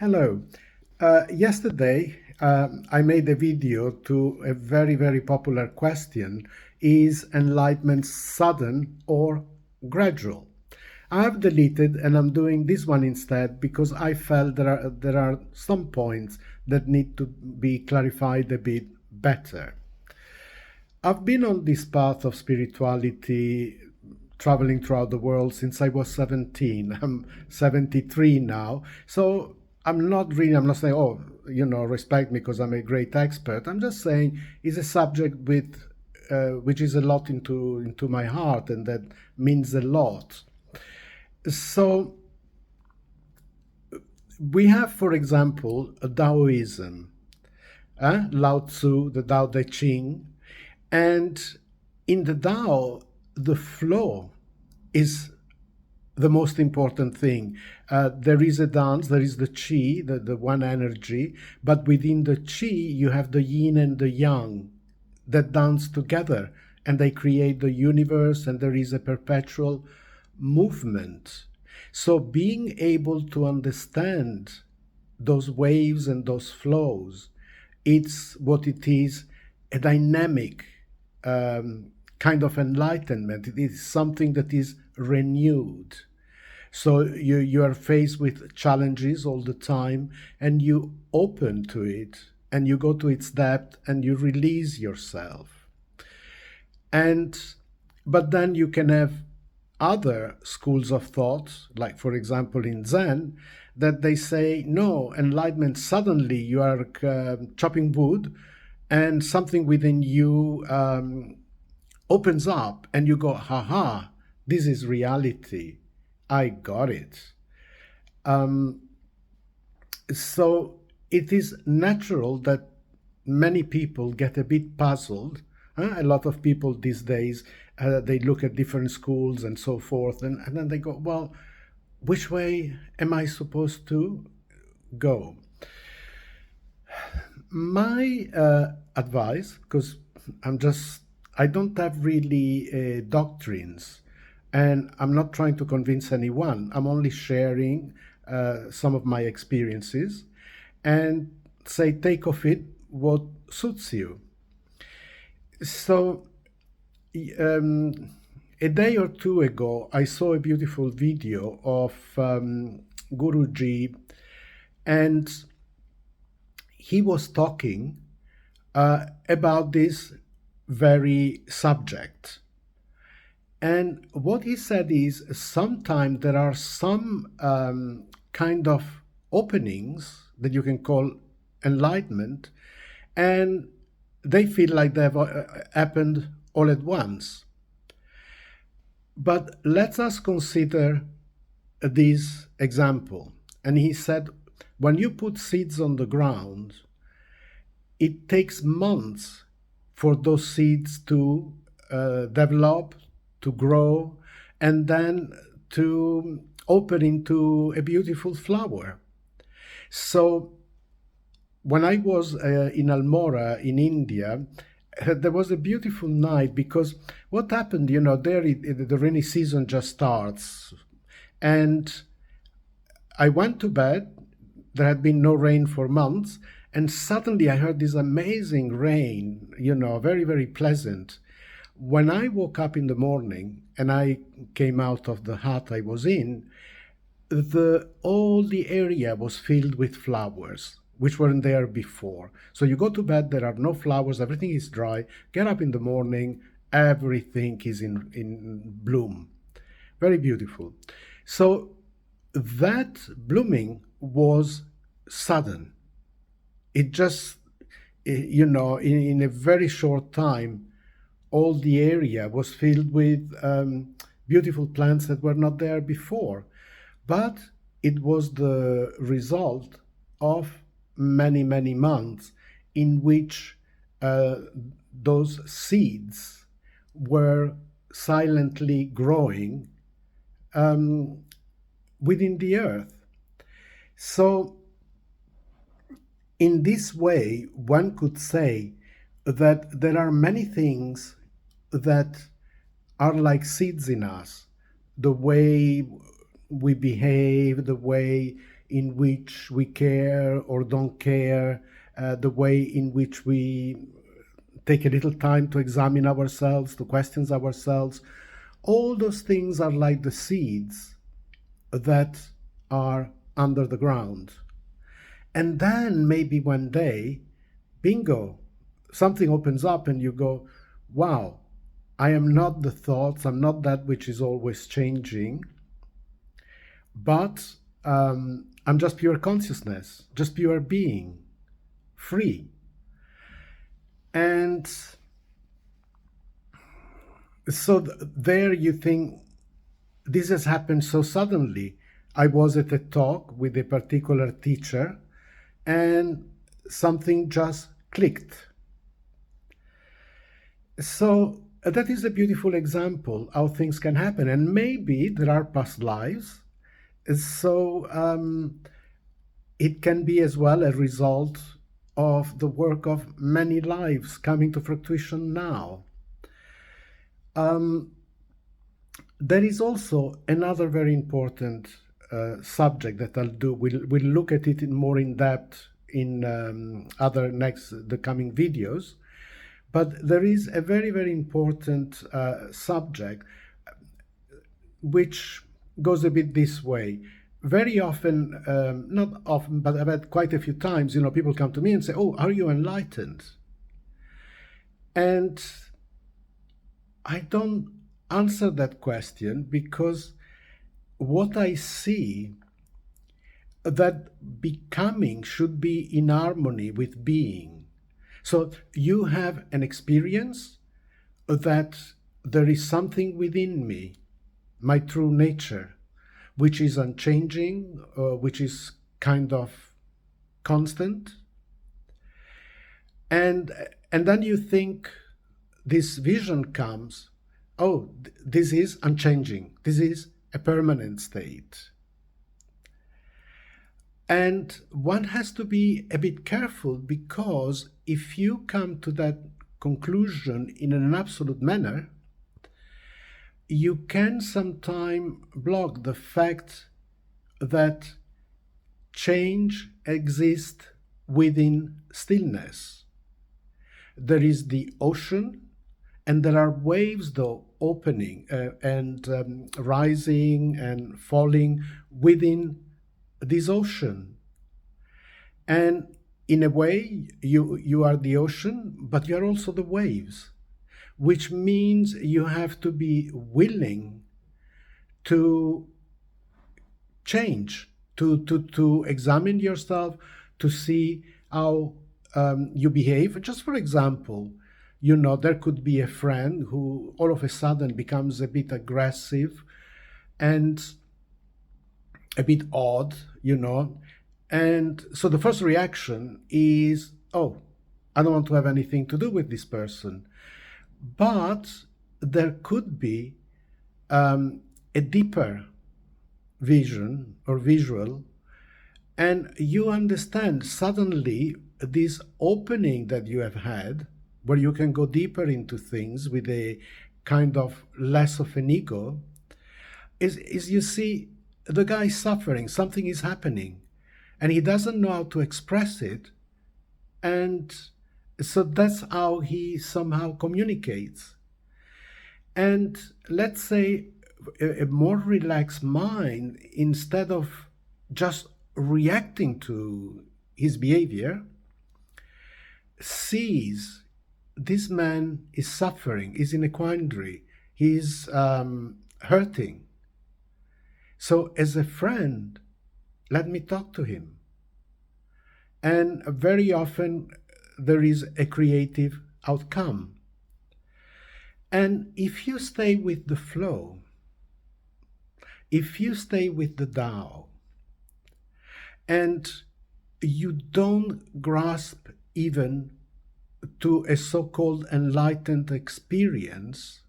Hello. Yesterday, I made a video to a very, very popular question. Is enlightenment sudden or gradual? I have deleted and I'm doing this one instead because I felt there are some points that need to be clarified a bit better. I've been on this path of spirituality, traveling throughout the world since I was 17. I'm 73 now. So I'm not saying, oh, respect me because I'm a great expert. I'm just saying it's a subject which is a lot into my heart and that means a lot. So we have, for example, a Taoism, Lao Tzu, the Tao Te Ching, and in the Tao, the flow is the most important thing. There is a dance, there is the chi, the one energy, but within the chi, you have the yin and the yang that dance together and they create the universe, and there is a perpetual movement. So, being able to understand those waves and those flows, it's what it is, a dynamic kind of enlightenment. It is something that is renewed. So you are faced with challenges all the time and you open to it and you go to its depth and you release yourself. And but then you can have other schools of thought, like for example in Zen, that they say no, enlightenment, suddenly you are chopping wood and something within you opens up and you go, haha, this is reality. I got it. Um, so it is natural that many people get a bit puzzled. A lot of people these days, they look at different schools and so forth, and then they go, well, which way am I supposed to go? My advice, because I don't have really doctrines, and I'm not trying to convince anyone. I'm only sharing some of my experiences and say, take of it what suits you. So, um, a day or two ago, I saw a beautiful video of Guruji, and he was talking about this very subject. And what he said is sometimes there are some kind of openings that you can call enlightenment, and they feel like they've happened all at once. But let us consider this example. And he said, when you put seeds on the ground, it takes months for those seeds to develop, to grow, and then to open into a beautiful flower. So when I was in Almora in India, there was a beautiful night because what happened, there the rainy season just starts. And I went to bed. There had been no rain for months. And suddenly I heard this amazing rain, very, very pleasant. When I woke up in the morning and I came out of the hut I was in, all the area was filled with flowers, which weren't there before. So you go to bed, there are no flowers, everything is dry. Get up in the morning, everything is in bloom. Very beautiful. So that blooming was sudden. It just, in a very short time, all the area was filled with beautiful plants that were not there before. But it was the result of many, many months in which those seeds were silently growing within the earth. So, in this way, one could say that there are many things that are like seeds in us. The way we behave, the way in which we care or don't care, the way in which we take a little time to examine ourselves, to question ourselves. All those things are like the seeds that are under the ground. And then maybe one day, bingo, something opens up and you go, wow, I am not the thoughts, I'm not that which is always changing, but I'm just pure consciousness, just pure being, free. And so there you think, this has happened so suddenly. I was at a talk with a particular teacher and something just clicked. So that is a beautiful example how things can happen. And maybe there are past lives. So it can be as well a result of the work of many lives coming to fruition now. There is also another very important subject that I'll do. We'll look at it more in depth in the coming videos. But there is a very, very important subject which goes a bit this way. Very often, not often, but I've had quite a few times, people come to me and say, oh, are you enlightened? And I don't answer that question because what I see, that becoming should be in harmony with being. So you have an experience that there is something within me, my true nature, which is unchanging, which is kind of constant. And then you think, this vision comes, oh, this is unchanging. This is a permanent state. And one has to be a bit careful, because if you come to that conclusion in an absolute manner, you can sometimes block the fact that change exists within stillness. There is the ocean, and there are waves, though, opening and rising and falling within this ocean. And in a way, you are the ocean, but you are also the waves, which means you have to be willing to change, to examine yourself, to see how you behave. Just for example, there could be a friend who all of a sudden becomes a bit aggressive and a bit odd, and so the first reaction is, oh, I don't want to have anything to do with this person. But there could be a deeper vision or visual, and you understand suddenly this opening that you have had, where you can go deeper into things with a kind of less of an ego, is you see the guy suffering, something is happening, and he doesn't know how to express it, and so that's how he somehow communicates. And let's say a more relaxed mind, instead of just reacting to his behavior, sees this man is suffering, is in a quandary, he's hurting. So as a friend, let me talk to him. And very often there is a creative outcome. And if you stay with the flow, if you stay with the Tao, and you don't grasp even to a so-called enlightened experience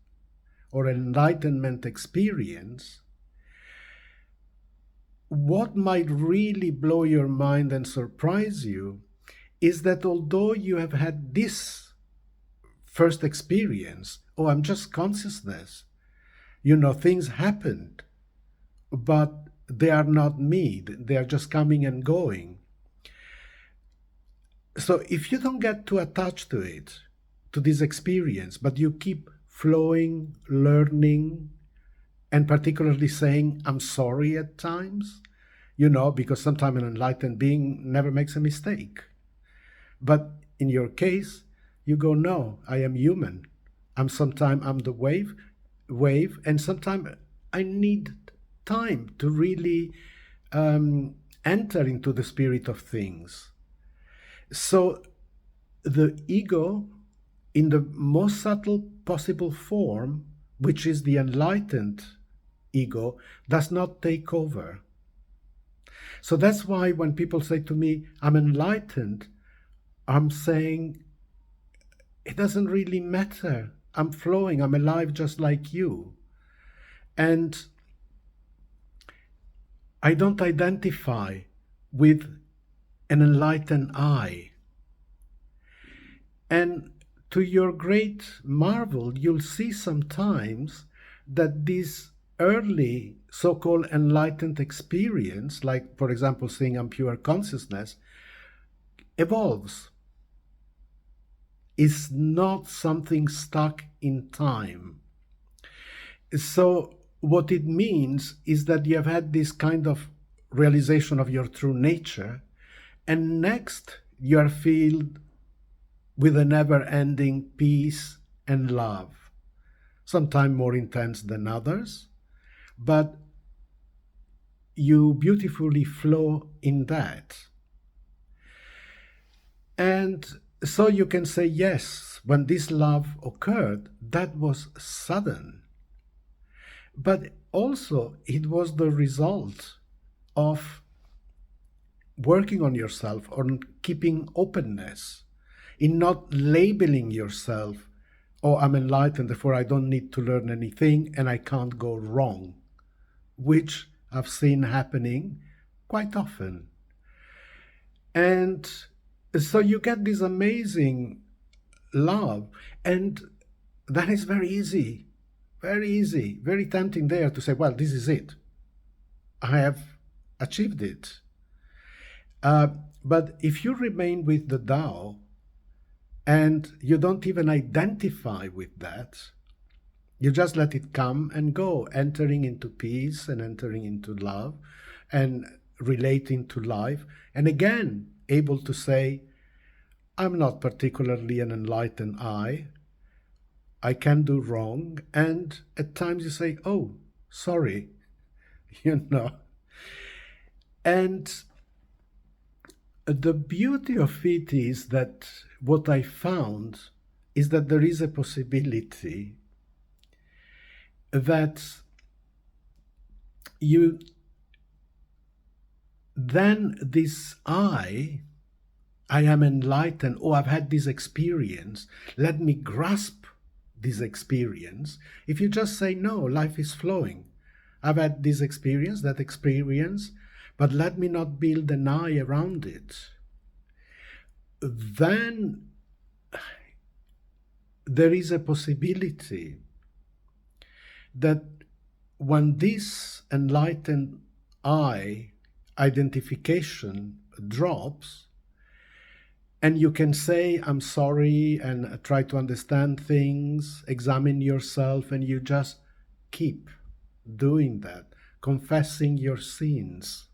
or enlightenment experience, what might really blow your mind and surprise you is that although you have had this first experience, oh, I'm just consciousness, things happened, but they are not me, they are just coming and going. So if you don't get too attached to it, to this experience, but you keep flowing, learning, and particularly saying, I'm sorry at times, because sometimes an enlightened being never makes a mistake. But in your case, you go, no, I am human. Sometimes I'm the wave, and sometimes I need time to really enter into the spirit of things. So the ego, in the most subtle possible form, which is the enlightened ego, does not take over. So that's why when people say to me, I'm enlightened, I'm saying, it doesn't really matter. I'm flowing, I'm alive just like you. And I don't identify with an enlightened I. And to your great marvel, you'll see sometimes that this early so-called enlightened experience, like, for example, saying I'm pure consciousness, evolves. It's not something stuck in time. So what it means is that you have had this kind of realization of your true nature, and next you are filled with a never-ending peace and love, sometimes more intense than others, but you beautifully flow in that. And so you can say, yes, when this love occurred, that was sudden. But also it was the result of working on yourself, on keeping openness, in not labeling yourself, oh, I'm enlightened, therefore I don't need to learn anything and I can't go wrong, which I've seen happening quite often. And so you get this amazing love, and that is very easy, very tempting there to say, well, this is it. I have achieved it. But if you remain with the Tao and you don't even identify with that, you just let it come and go, entering into peace and entering into love and relating to life. And again, able to say, I'm not particularly an enlightened I can do wrong. And at times you say, oh, sorry, And the beauty of it is that what I found is that there is a possibility that this I am enlightened, oh, I've had this experience, let me grasp this experience. If you just say, no, life is flowing, I've had this experience, that experience, but let me not build an I around it, then there is a possibility that when this enlightened I identification drops, and you can say, I'm sorry, and try to understand things, examine yourself, and you just keep doing that, confessing your sins.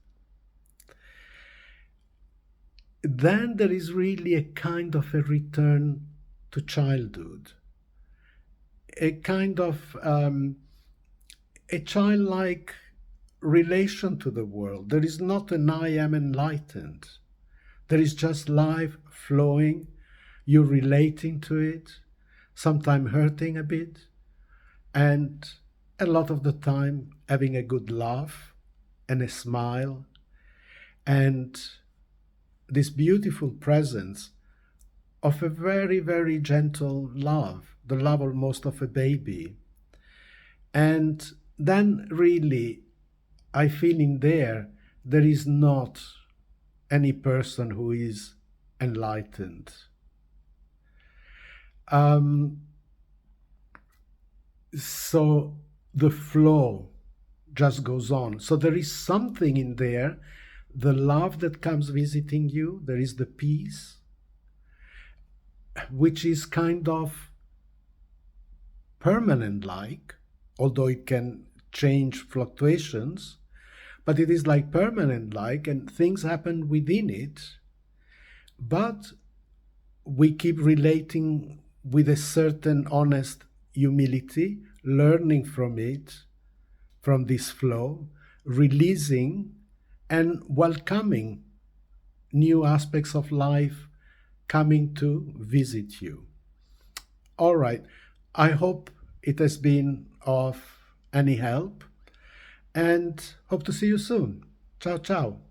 Then there is really a kind of a return to childhood, a kind of a childlike relation to the world. There is not an I am enlightened. There is just life flowing, you relating to it, sometimes hurting a bit, and a lot of the time having a good laugh and a smile, and this beautiful presence of a very, very gentle love, the love almost of a baby. And then really, I feel in there is not any person who is enlightened. So the flow just goes on. So there is something in there, the love that comes visiting you, there is the peace, which is kind of permanent like, although it can change fluctuations, but it is like permanent like, and things happen within it, but we keep relating with a certain honest humility, learning from it, from this flow, releasing and welcoming new aspects of life coming to visit you. All right. I hope it has been of any help and hope to see you soon. Ciao, ciao.